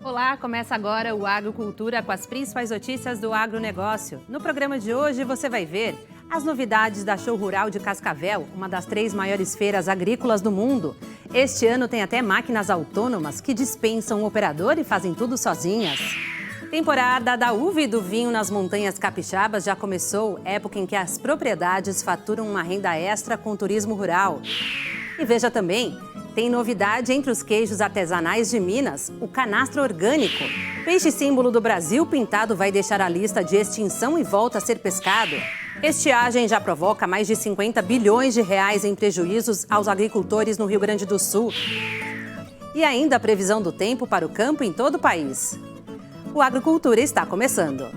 Olá, começa agora o Agrocultura com as principais notícias do agronegócio. No programa de hoje você vai ver as novidades da Show Rural de Cascavel, uma das 3 maiores feiras agrícolas do mundo. Este ano tem até máquinas autônomas que dispensam o operador e fazem tudo sozinhas. Temporada da uva e do vinho nas montanhas capixabas já começou, época em que as propriedades faturam uma renda extra com turismo rural. E veja também, tem novidade entre os queijos artesanais de Minas, o canastra orgânico. Peixe símbolo do Brasil pintado vai deixar a lista de extinção e volta a ser pescado. Estiagem já provoca mais de 50 bilhões de reais em prejuízos aos agricultores no Rio Grande do Sul. E ainda a previsão do tempo para o campo em todo o país. O Agrocultura está começando.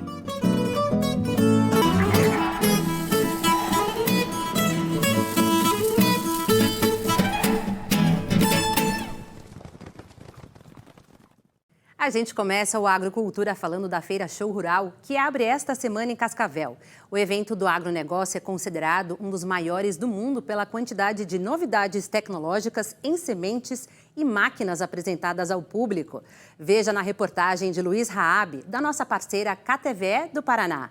A gente começa o Agrocultura falando da Feira Show Rural, que abre esta semana em Cascavel. O evento do agronegócio é considerado um dos maiores do mundo pela quantidade de novidades tecnológicas em sementes e máquinas apresentadas ao público. Veja na reportagem de Luiz Raab, da nossa parceira KTVE do Paraná.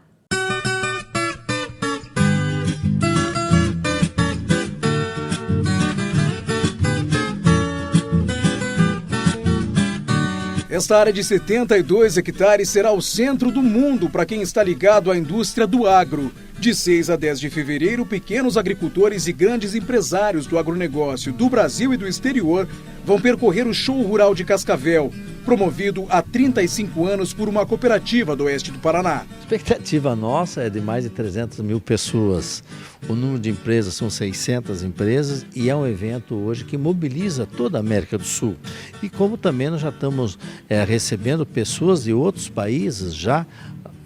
Esta área de 72 hectares será o centro do mundo para quem está ligado à indústria do agro. De 6 a 10 de fevereiro, pequenos agricultores e grandes empresários do agronegócio do Brasil e do exterior vão percorrer o Show Rural de Cascavel, promovido há 35 anos por uma cooperativa do oeste do Paraná. A expectativa nossa é de mais de 300 mil pessoas. O número de empresas são 600 empresas e é um evento hoje que mobiliza toda a América do Sul. E como também nós já estamos recebendo pessoas de outros países já,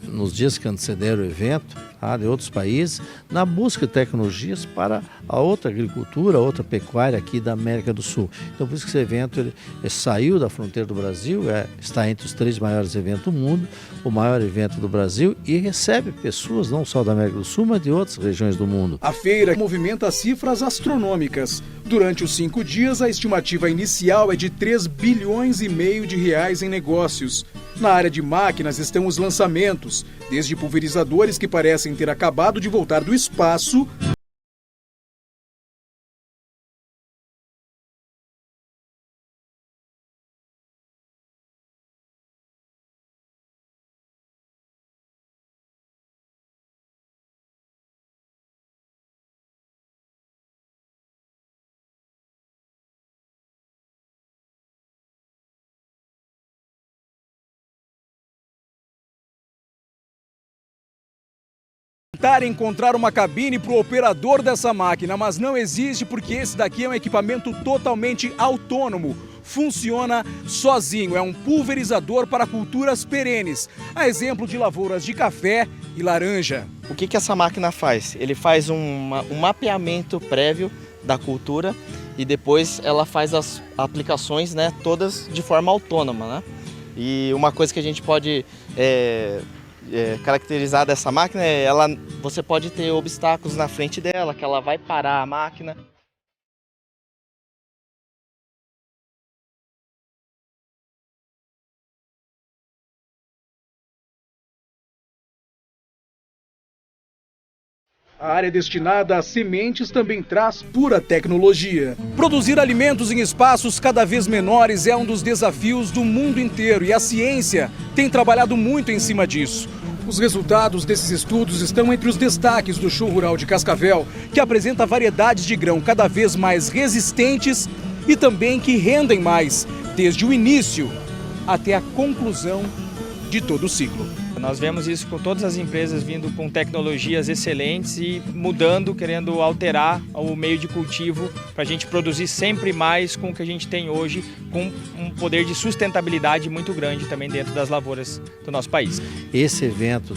nos dias que antecederam o evento, de outros países, na busca de tecnologias para a outra agricultura, a outra pecuária aqui da América do Sul. Então, por isso que esse evento ele saiu da fronteira do Brasil, está entre os 3 maiores eventos do mundo, o maior evento do Brasil, e recebe pessoas não só da América do Sul, mas de outras regiões do mundo. A feira movimenta cifras astronômicas. Durante os 5 dias, a estimativa inicial é de 3 bilhões e meio de reais em negócios. Na área de máquinas estão os lançamentos, desde pulverizadores que parecem ter acabado de voltar do espaço, tentar encontrar uma cabine para o operador dessa máquina, mas não existe porque esse daqui é um equipamento totalmente autônomo. Funciona sozinho, é um pulverizador para culturas perenes, a exemplo de lavouras de café e laranja. O que essa máquina faz? Ele faz um mapeamento prévio da cultura e depois ela faz as aplicações, todas de forma autônoma. E uma coisa que a gente pode caracterizar dessa máquina é você pode ter obstáculos na frente dela, que ela vai parar a máquina. A área destinada a sementes também traz pura tecnologia. Produzir alimentos em espaços cada vez menores é um dos desafios do mundo inteiro e a ciência tem trabalhado muito em cima disso. Os resultados desses estudos estão entre os destaques do Show Rural de Cascavel, que apresenta variedades de grão cada vez mais resistentes e também que rendem mais, desde o início até a conclusão de todo o ciclo. Nós vemos isso com todas as empresas vindo com tecnologias excelentes e mudando, querendo alterar o meio de cultivo para a gente produzir sempre mais com o que a gente tem hoje, com um poder de sustentabilidade muito grande também dentro das lavouras do nosso país. Esse evento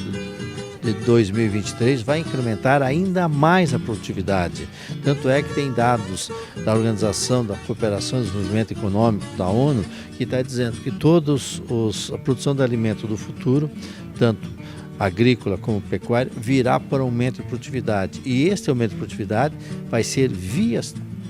de 2023 vai incrementar ainda mais a produtividade. Tanto é que tem dados da Organização da Cooperação e Desenvolvimento Econômico, da ONU, que está dizendo que a produção de alimento do futuro, tanto agrícola como pecuária, virá por aumento de produtividade. E este aumento de produtividade vai ser via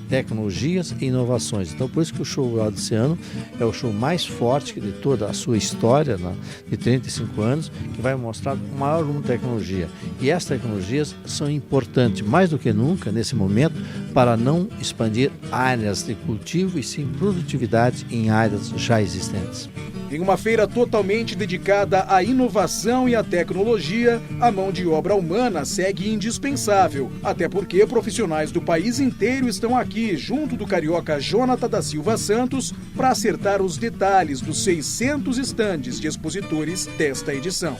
tecnologias e inovações. Então, por isso que o show rural desse ano é o show mais forte de toda a sua história, né, de 35 anos, que vai mostrar o maior número de tecnologia. E essas tecnologias são importantes, mais do que nunca, nesse momento, para não expandir áreas de cultivo e sim produtividade em áreas já existentes. Em uma feira totalmente dedicada à inovação e à tecnologia, a mão de obra humana segue indispensável, até porque profissionais do país inteiro estão aqui, junto do carioca Jonathan da Silva Santos, para acertar os detalhes dos 600 estandes de expositores desta edição.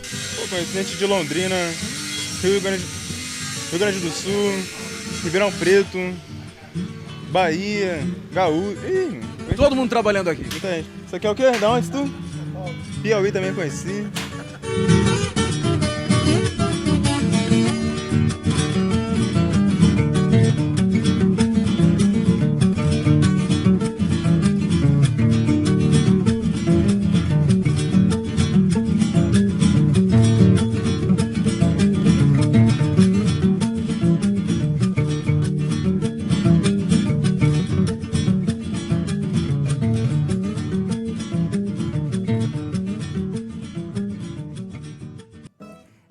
Conhecente de Londrina, Rio Grande do Sul, Ribeirão Preto, Bahia, Gaúcho. Todo mundo trabalhando aqui. Muita gente. Isso aqui é o quê? Da onde tu? Piauí também conheci.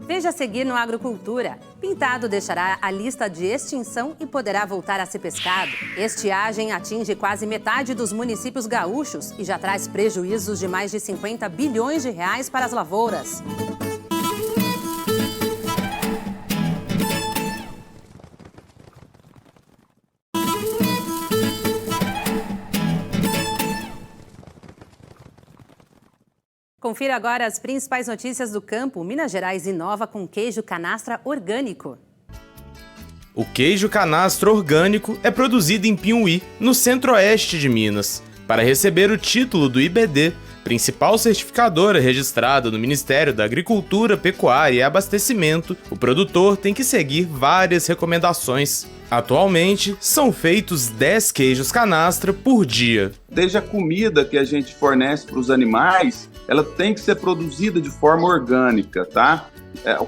Veja a seguir no Agrocultura. Pintado deixará a lista de extinção e poderá voltar a ser pescado. Estiagem atinge quase metade dos municípios gaúchos e já traz prejuízos de mais de 50 bilhões de reais para as lavouras. Confira agora as principais notícias do campo. Minas Gerais inova com queijo canastra orgânico. O queijo canastra orgânico é produzido em Piuí, no centro-oeste de Minas. Para receber o título do IBD, principal certificadora registrada no Ministério da Agricultura, Pecuária e Abastecimento, o produtor tem que seguir várias recomendações. Atualmente, são feitos 10 queijos canastra por dia. Desde a comida que a gente fornece para os animais, ela tem que ser produzida de forma orgânica, tá?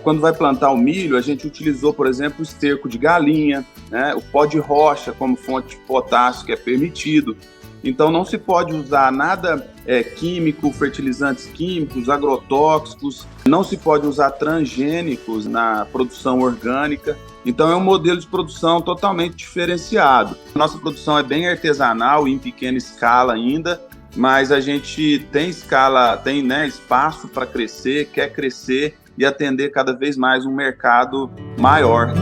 Quando vai plantar o milho, a gente utilizou, por exemplo, o esterco de galinha, né? O pó de rocha como fonte de potássio, que é permitido. Então não se pode usar nada químico, fertilizantes químicos, agrotóxicos, não se pode usar transgênicos na produção orgânica. Então é um modelo de produção totalmente diferenciado. Nossa produção é bem artesanal e em pequena escala ainda, mas a gente tem espaço para crescer, quer crescer e atender cada vez mais um mercado maior.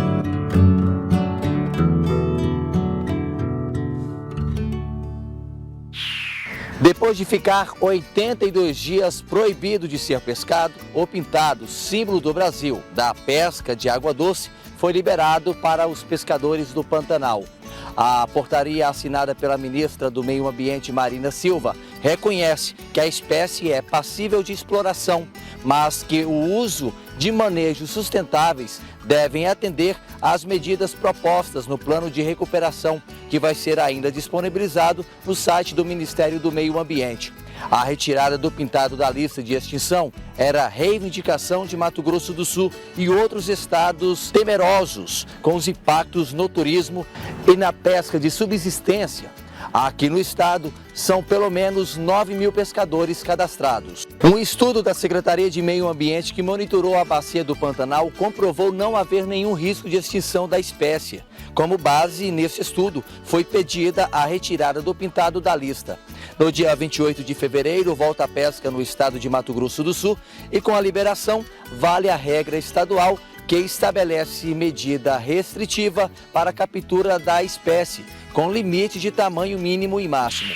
Depois de ficar 82 dias proibido de ser pescado, o pintado, símbolo do Brasil da pesca de água doce, foi liberado para os pescadores do Pantanal. A portaria assinada pela ministra do Meio Ambiente, Marina Silva, reconhece que a espécie é passível de exploração, mas que o uso de manejos sustentáveis devem atender às medidas propostas no plano de recuperação, que vai ser ainda disponibilizado no site do Ministério do Meio Ambiente. A retirada do pintado da lista de extinção era reivindicação de Mato Grosso do Sul e outros estados temerosos com os impactos no turismo e na pesca de subsistência. Aqui no estado, são pelo menos 9.000 pescadores cadastrados. Um estudo da Secretaria de Meio Ambiente que monitorou a bacia do Pantanal comprovou não haver nenhum risco de extinção da espécie. Como base nesse estudo, foi pedida a retirada do pintado da lista. No dia 28 de fevereiro, volta a pesca no estado de Mato Grosso do Sul e com a liberação, vale a regra estadual que estabelece medida restritiva para a captura da espécie, com limite de tamanho mínimo e máximo.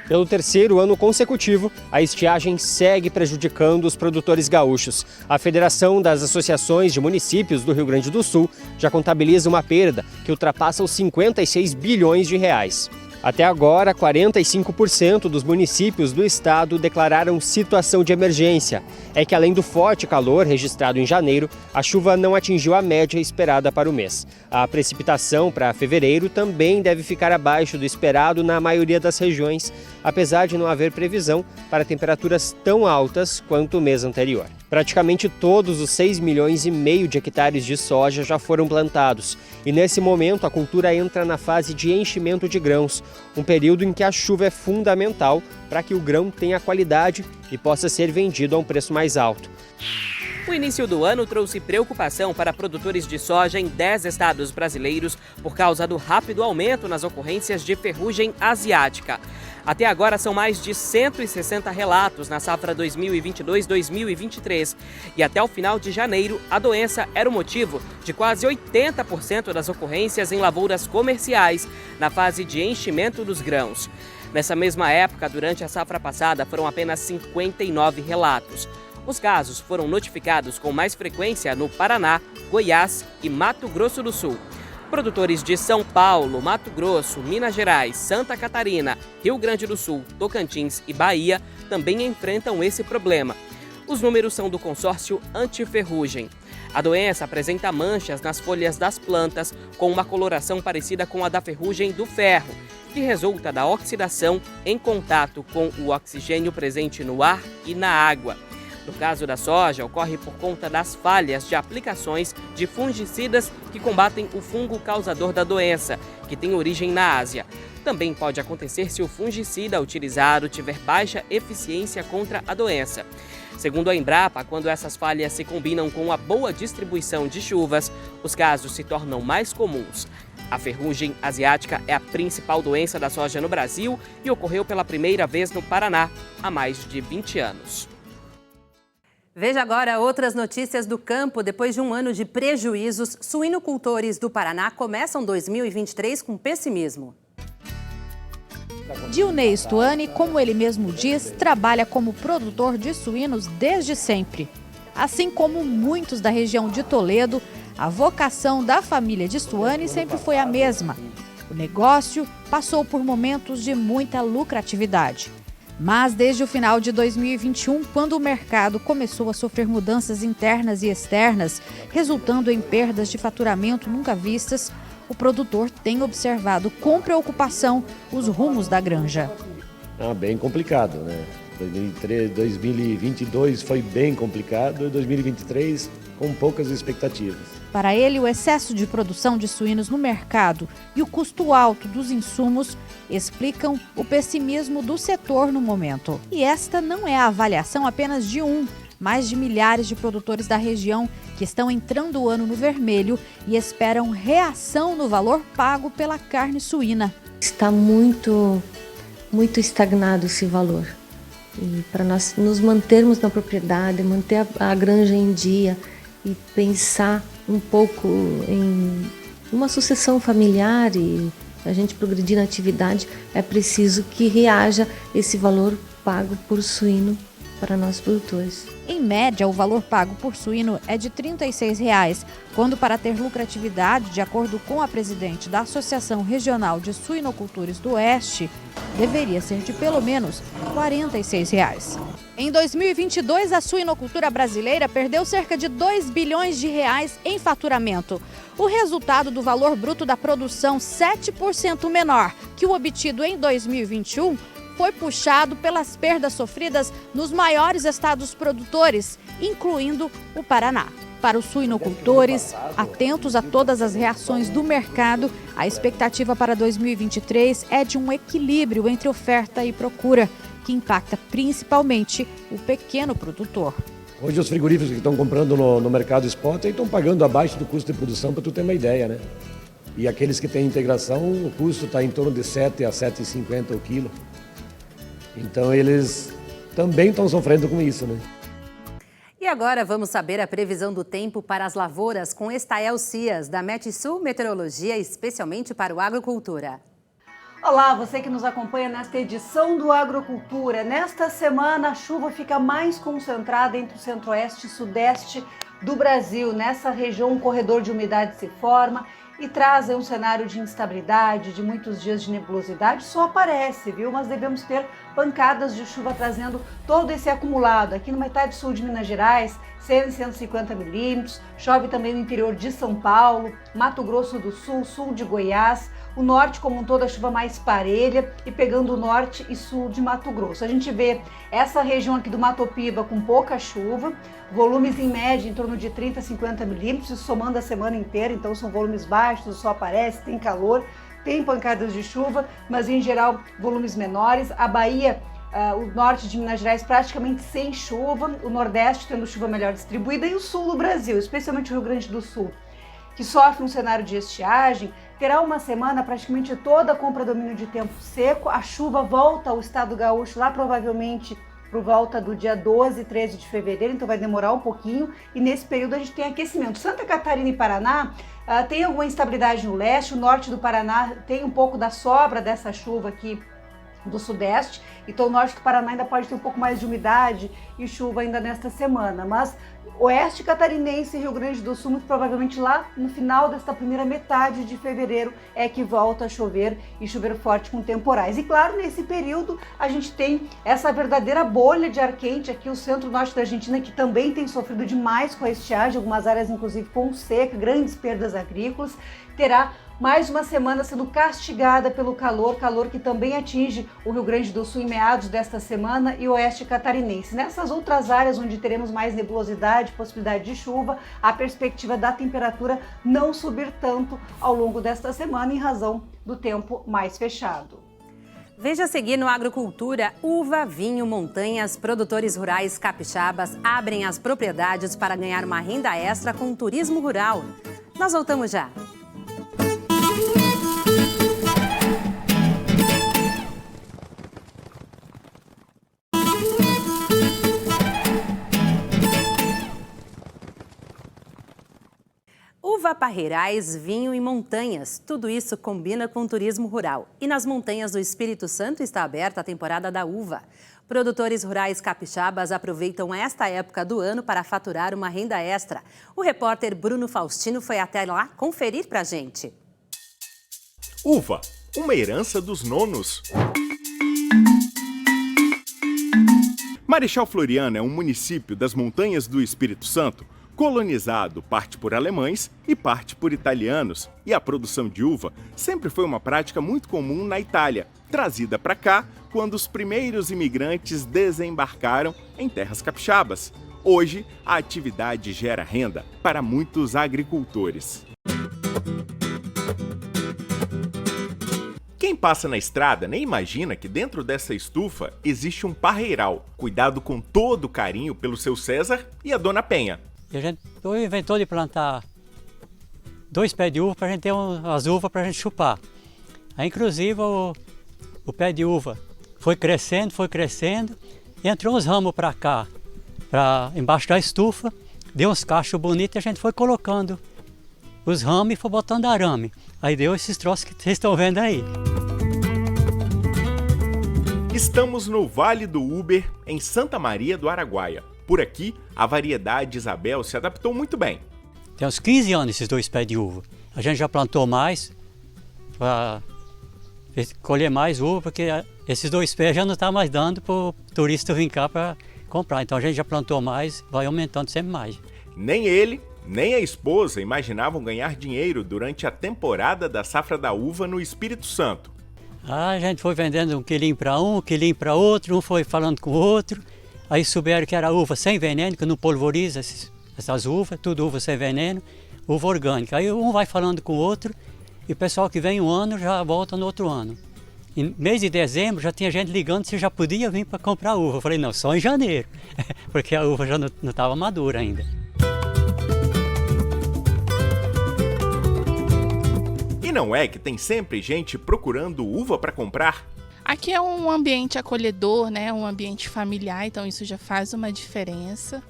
Pelo terceiro ano consecutivo, a estiagem segue prejudicando os produtores gaúchos. A Federação das Associações de Municípios do Rio Grande do Sul já contabiliza uma perda que ultrapassa os 56 bilhões de reais. Até agora, 45% dos municípios do estado declararam situação de emergência. É que além do forte calor registrado em janeiro, a chuva não atingiu a média esperada para o mês. A precipitação para fevereiro também deve ficar abaixo do esperado na maioria das regiões, apesar de não haver previsão para temperaturas tão altas quanto o mês anterior. Praticamente todos os 6,5 milhões de hectares de soja já foram plantados. E nesse momento a cultura entra na fase de enchimento de grãos, um período em que a chuva é fundamental para que o grão tenha qualidade e possa ser vendido a um preço mais alto. O início do ano trouxe preocupação para produtores de soja em 10 estados brasileiros por causa do rápido aumento nas ocorrências de ferrugem asiática. Até agora são mais de 160 relatos na safra 2022-2023 e até o final de janeiro a doença era o motivo de quase 80% das ocorrências em lavouras comerciais na fase de enchimento dos grãos. Nessa mesma época, durante a safra passada, foram apenas 59 relatos. Os casos foram notificados com mais frequência no Paraná, Goiás e Mato Grosso do Sul. Produtores de São Paulo, Mato Grosso, Minas Gerais, Santa Catarina, Rio Grande do Sul, Tocantins e Bahia também enfrentam esse problema. Os números são do consórcio antiferrugem. A doença apresenta manchas nas folhas das plantas com uma coloração parecida com a da ferrugem do ferro, que resulta da oxidação em contato com o oxigênio presente no ar e na água. No caso da soja, ocorre por conta das falhas de aplicações de fungicidas que combatem o fungo causador da doença, que tem origem na Ásia. Também pode acontecer se o fungicida utilizado tiver baixa eficiência contra a doença. Segundo a Embrapa, quando essas falhas se combinam com a boa distribuição de chuvas, os casos se tornam mais comuns. A ferrugem asiática é a principal doença da soja no Brasil e ocorreu pela primeira vez no Paraná há mais de 20 anos. Veja agora outras notícias do campo. Depois de um ano de prejuízos, suinocultores do Paraná começam 2023 com pessimismo. Dilnei Stuani, como ele mesmo diz, trabalha como produtor de suínos desde sempre. Assim como muitos da região de Toledo, a vocação da família de Stuani sempre foi a mesma. O negócio passou por momentos de muita lucratividade. Mas desde o final de 2021, quando o mercado começou a sofrer mudanças internas e externas, resultando em perdas de faturamento nunca vistas, o produtor tem observado com preocupação os rumos da granja. Bem complicado, né? 2022 foi bem complicado e 2023 com poucas expectativas. Para ele, o excesso de produção de suínos no mercado e o custo alto dos insumos explicam o pessimismo do setor no momento. E esta não é a avaliação apenas de mas de milhares de produtores da região que estão entrando o ano no vermelho e esperam reação no valor pago pela carne suína. Está muito estagnado esse valor. E para nós nos mantermos na propriedade, manter a granja em dia e pensar um pouco em uma sucessão familiar e a gente progredir na atividade, é preciso que reaja esse valor pago por suíno para nós produtores. Em média, o valor pago por suíno é de R$ 36, quando para ter lucratividade, de acordo com a presidente da Associação Regional de Suinocultores do Oeste, deveria ser de pelo menos R$ 46. Em 2022, a suinocultura brasileira perdeu cerca de R$ 2 bilhões em faturamento. O resultado do valor bruto da produção 7% menor que o obtido em 2021 foi puxado pelas perdas sofridas nos maiores estados produtores, incluindo o Paraná. Para os suinocultores, atentos a todas as reações do mercado, a expectativa para 2023 é de um equilíbrio entre oferta e procura, que impacta principalmente o pequeno produtor. Hoje os frigoríficos que estão comprando no mercado spot estão pagando abaixo do custo de produção, para tu ter uma ideia, né? E aqueles que têm integração, o custo está em torno de 7 a 7,50 o quilo. Então eles também estão sofrendo com isso, né? E agora vamos saber a previsão do tempo para as lavouras com Estael Cias, da Metsul Meteorologia, especialmente para o Agrocultura. Olá, você que nos acompanha nesta edição do Agrocultura. Nesta semana a chuva fica mais concentrada entre o centro-oeste e sudeste do Brasil. Nessa região um corredor de umidade se forma e traz um cenário de instabilidade, de muitos dias de nebulosidade, só aparece, viu? Mas devemos ter pancadas de chuva trazendo todo esse acumulado. Aqui no metade sul de Minas Gerais, 100 e 150 milímetros, chove também no interior de São Paulo, Mato Grosso do Sul, sul de Goiás. o norte como um todo a chuva mais parelha e pegando o norte e sul de Mato Grosso. A gente vê essa região aqui do Mato Piba com pouca chuva, volumes em média em torno de 30 a 50 milímetros, somando a semana inteira, então são volumes baixos, o sol aparece, tem calor, tem pancadas de chuva, mas em geral volumes menores. A Bahia, o norte de Minas Gerais praticamente sem chuva, o nordeste tendo chuva melhor distribuída e o sul do Brasil, especialmente o Rio Grande do Sul, que sofre um cenário de estiagem, terá uma semana praticamente toda com predomínio de tempo seco. A chuva volta ao estado gaúcho lá provavelmente por volta do dia 12, 13 de fevereiro, então vai demorar um pouquinho, e nesse período a gente tem aquecimento. Santa Catarina e Paraná tem alguma instabilidade no leste, o norte do Paraná tem um pouco da sobra dessa chuva aqui do sudeste, então o norte do Paraná ainda pode ter um pouco mais de umidade e chuva ainda nesta semana, mas oeste catarinense e Rio Grande do Sul, muito provavelmente lá no final desta primeira metade de fevereiro é que volta a chover e chover forte com temporais. E claro, nesse período a gente tem essa verdadeira bolha de ar quente aqui, o centro-norte da Argentina, que também tem sofrido demais com a estiagem, algumas áreas inclusive com seca, grandes perdas agrícolas, terá mais uma semana sendo castigada pelo calor que também atinge o Rio Grande do Sul em meados desta semana e o oeste catarinense. Nessas outras áreas onde teremos mais nebulosidade, possibilidade de chuva, a perspectiva da temperatura não subir tanto ao longo desta semana em razão do tempo mais fechado. Veja a seguir no Agrocultura, uva, vinho, montanhas, produtores rurais capixabas abrem as propriedades para ganhar uma renda extra com turismo rural. Nós voltamos já. Uva, parreirais, vinho e montanhas, tudo isso combina com o turismo rural. E nas montanhas do Espírito Santo está aberta a temporada da uva. Produtores rurais capixabas aproveitam esta época do ano para faturar uma renda extra. O repórter Bruno Faustino foi até lá conferir pra gente. Uva, uma herança dos nonos. Marechal Floriano é um município das montanhas do Espírito Santo, colonizado parte por alemães e parte por italianos, e a produção de uva sempre foi uma prática muito comum na Itália, trazida para cá quando os primeiros imigrantes desembarcaram em terras capixabas. Hoje, a atividade gera renda para muitos agricultores. Quem passa na estrada nem imagina que dentro dessa estufa existe um parreiral, cuidado com todo carinho pelo seu César e a dona Penha. E a gente inventou de plantar 2 pés de uva para a gente ter as uvas para a gente chupar. Aí, inclusive, o pé de uva foi crescendo, e entrou uns ramos para cá, embaixo da estufa, deu uns cachos bonitos e a gente foi colocando os ramos e foi botando arame. Aí deu esses troços que vocês estão vendo aí. Estamos no Vale do Uber, em Santa Maria do Araguaia. Por aqui, a variedade Isabel se adaptou muito bem. Tem uns 15 anos esses 2 pés de uva. A gente já plantou mais para colher mais uva, porque esses 2 pés já não está mais dando para o turista vir cá para comprar. Então a gente já plantou mais, vai aumentando sempre mais. Nem ele, nem a esposa imaginavam ganhar dinheiro durante a temporada da safra da uva no Espírito Santo. A gente foi vendendo 1 quilinho para um quilinho para outro, um foi falando com o outro. Aí souberam que era uva sem veneno, que não polvoriza essas uvas, tudo uva sem veneno, uva orgânica. Aí um vai falando com o outro e o pessoal que vem um ano já volta no outro ano. Em mês de dezembro já tinha gente ligando se já podia vir para comprar uva. Eu falei, não, só em janeiro, porque a uva já não estava madura ainda. E não é que tem sempre gente procurando uva para comprar? Aqui é um ambiente acolhedor, né? Um ambiente familiar, então isso já faz uma diferença.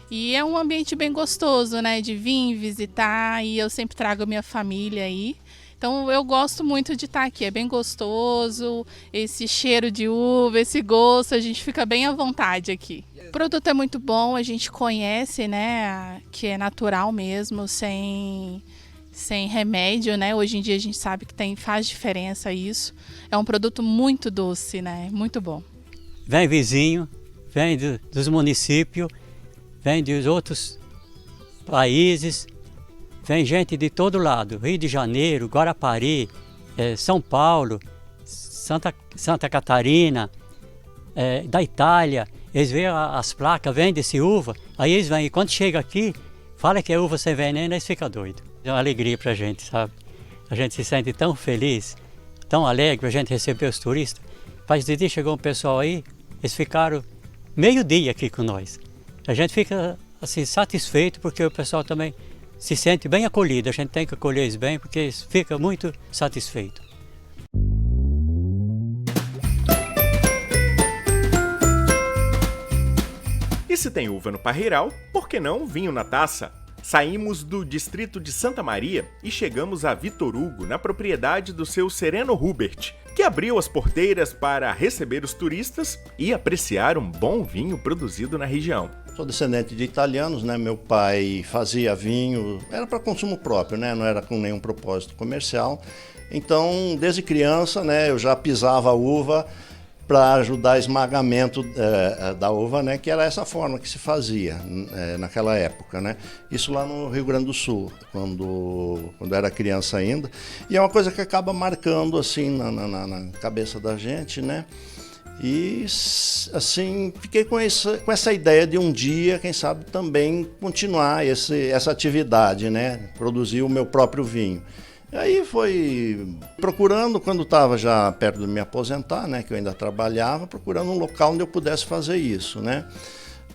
E é um ambiente bem gostoso, né? De vir visitar, e eu sempre trago a minha família aí. Então eu gosto muito de estar aqui, é bem gostoso, esse cheiro de uva, esse gosto, a gente fica bem à vontade aqui. O produto é muito bom, a gente conhece, né? Que é natural mesmo, sem remédio, né? Hoje em dia a gente sabe que faz diferença isso. É um produto muito doce, né? Muito bom. Vem vizinho, vem dos municípios, vem dos outros países, vem gente de todo lado. Rio de Janeiro, Guarapari, São Paulo, Santa Catarina, da Itália, eles veem as placas, vendem esse uva, aí eles vêm, e quando chega aqui, fala que é uva sem veneno, eles ficam doidos. É uma alegria pra gente, sabe? A gente se sente tão feliz, tão alegre pra gente receber os turistas. Faz de dia chegou um pessoal aí, eles ficaram meio dia aqui com nós. A gente fica assim satisfeito porque o pessoal também se sente bem acolhido. A gente tem que acolher eles bem porque eles ficam muito satisfeitos. E se tem uva no parreiral, por que não vinho na taça? Saímos do distrito de Santa Maria e chegamos a Vitor Hugo, na propriedade do seu Sereno Hubert, que abriu as porteiras para receber os turistas e apreciar um bom vinho produzido na região. Sou descendente de italianos, né? Meu pai fazia vinho, era para consumo próprio, né? Não era com nenhum propósito comercial. Então, desde criança, né, eu já pisava a uva para ajudar o esmagamento da uva, né, que era essa forma que se fazia naquela época, né? Isso lá no Rio Grande do Sul, quando era criança ainda. E é uma coisa que acaba marcando assim na cabeça da gente, né? E assim, fiquei com essa ideia de um dia, quem sabe, também continuar essa atividade, né? Produzir o meu próprio vinho. E aí foi procurando, quando estava já perto de me aposentar, né, que eu ainda trabalhava, procurando um local onde eu pudesse fazer isso, né.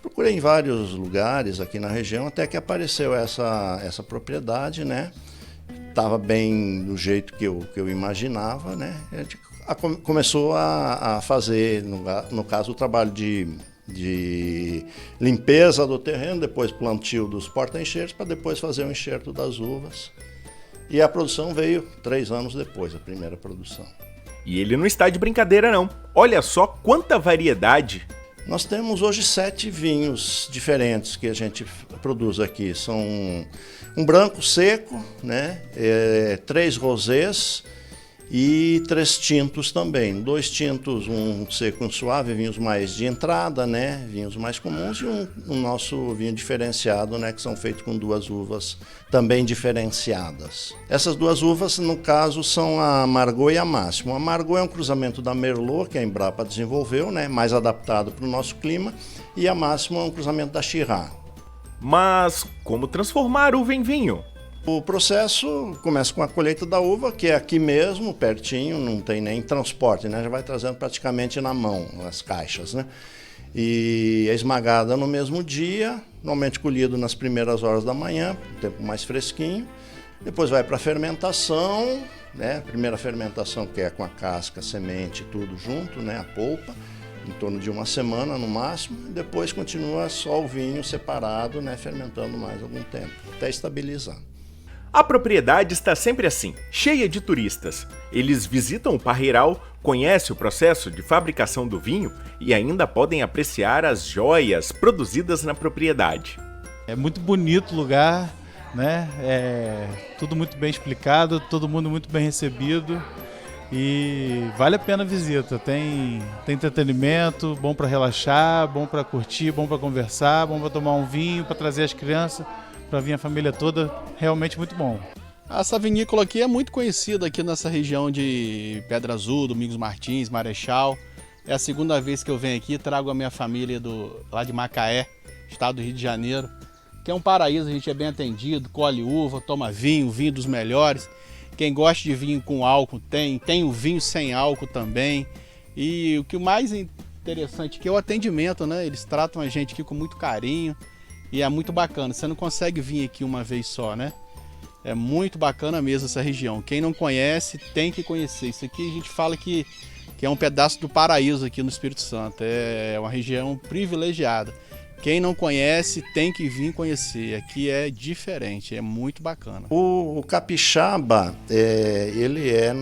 Procurei em vários lugares aqui na região, até que apareceu essa propriedade, né. Estava bem do jeito que eu imaginava, né. A gente começou a fazer, no caso, o trabalho de limpeza do terreno, depois plantio dos porta-enxertos, para depois fazer o enxerto das uvas. E a produção veio 3 anos depois, a primeira produção. E ele não está de brincadeira não. Olha só quanta variedade. Nós temos hoje 7 vinhos diferentes que a gente produz aqui. São um branco seco, né? 3 rosés e 3 tintos também. 2 tintos, um seco e um suave, vinhos mais de entrada, né? Vinhos mais comuns, e um nosso vinho diferenciado, né? Que são feitos com 2 uvas também diferenciadas. Essas 2 uvas, no caso, são a Margaux e a Máximo. A Margaux é um cruzamento da Merlot, que a Embrapa desenvolveu, né? Mais adaptado para o nosso clima, e a Máximo é um cruzamento da Shiraz. Mas como transformar uva em vinho? O processo começa com a colheita da uva, que é aqui mesmo, pertinho, não tem nem transporte, né? Já vai trazendo praticamente na mão as caixas, né? E é esmagada no mesmo dia, normalmente colhido nas primeiras horas da manhã, tempo mais fresquinho. Depois vai para a fermentação, né? Primeira fermentação, que é com a casca, a semente, tudo junto, né? A polpa, em torno de 1 semana no máximo. E depois continua só o vinho separado, né? Fermentando mais algum tempo, até estabilizar. A propriedade está sempre assim, cheia de turistas. Eles visitam o parreiral, conhecem o processo de fabricação do vinho e ainda podem apreciar as joias produzidas na propriedade. É muito bonito o lugar, né? Tudo muito bem explicado, todo mundo muito bem recebido e vale a pena a visita. Tem entretenimento, bom para relaxar, bom para curtir, bom para conversar, bom para tomar um vinho, para trazer as crianças, para vir a família toda, realmente muito bom. Essa vinícola aqui é muito conhecida aqui nessa região de Pedra Azul, Domingos Martins, Marechal. É a segunda vez que eu venho aqui, trago a minha família lá de Macaé, estado do Rio de Janeiro, que é um paraíso, a gente é bem atendido, colhe uva, toma vinho dos melhores. Quem gosta de vinho com álcool tem o vinho sem álcool também. E o que mais interessante aqui é o atendimento, né? Eles tratam a gente aqui com muito carinho. E é muito bacana, você não consegue vir aqui uma vez só, né? É muito bacana mesmo essa região. Quem não conhece, tem que conhecer. Isso aqui a gente fala que é um pedaço do paraíso aqui no Espírito Santo. É uma região privilegiada. Quem não conhece, tem que vir conhecer. Aqui é diferente, é muito bacana. O capixaba, ele é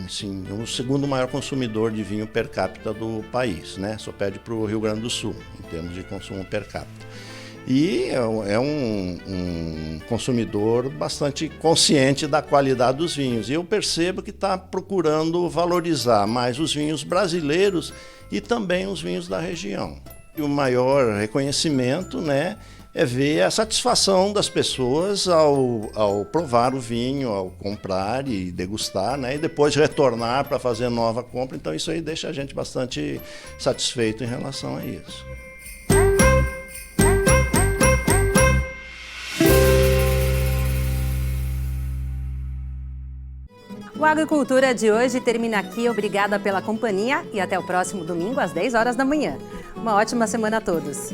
assim, o segundo maior consumidor de vinho per capita do país, né? Só perde para o Rio Grande do Sul, em termos de consumo per capita. E é um consumidor bastante consciente da qualidade dos vinhos. E eu percebo que está procurando valorizar mais os vinhos brasileiros e também os vinhos da região. E o maior reconhecimento, né, é ver a satisfação das pessoas ao provar o vinho, ao comprar e degustar, né? E depois retornar para fazer nova compra. Então isso aí deixa a gente bastante satisfeito em relação a isso. O Agricultura de hoje termina aqui. Obrigada pela companhia e até o próximo domingo às 10 horas da manhã. Uma ótima semana a todos.